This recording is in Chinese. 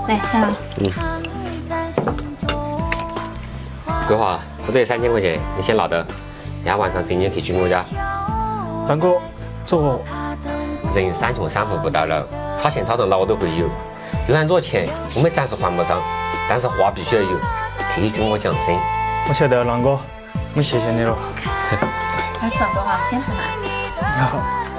来，小老。桂华，我这里3000块钱，你先拿着，等下晚上请你去军我家。南哥，走。人三穷三富不到老，差钱差到哪都会有。就算这钱我们暂时还不上，但是话必须要有，替军我讲声。我晓得，南哥，我谢谢你了。来吃桂华，先吃饭。好。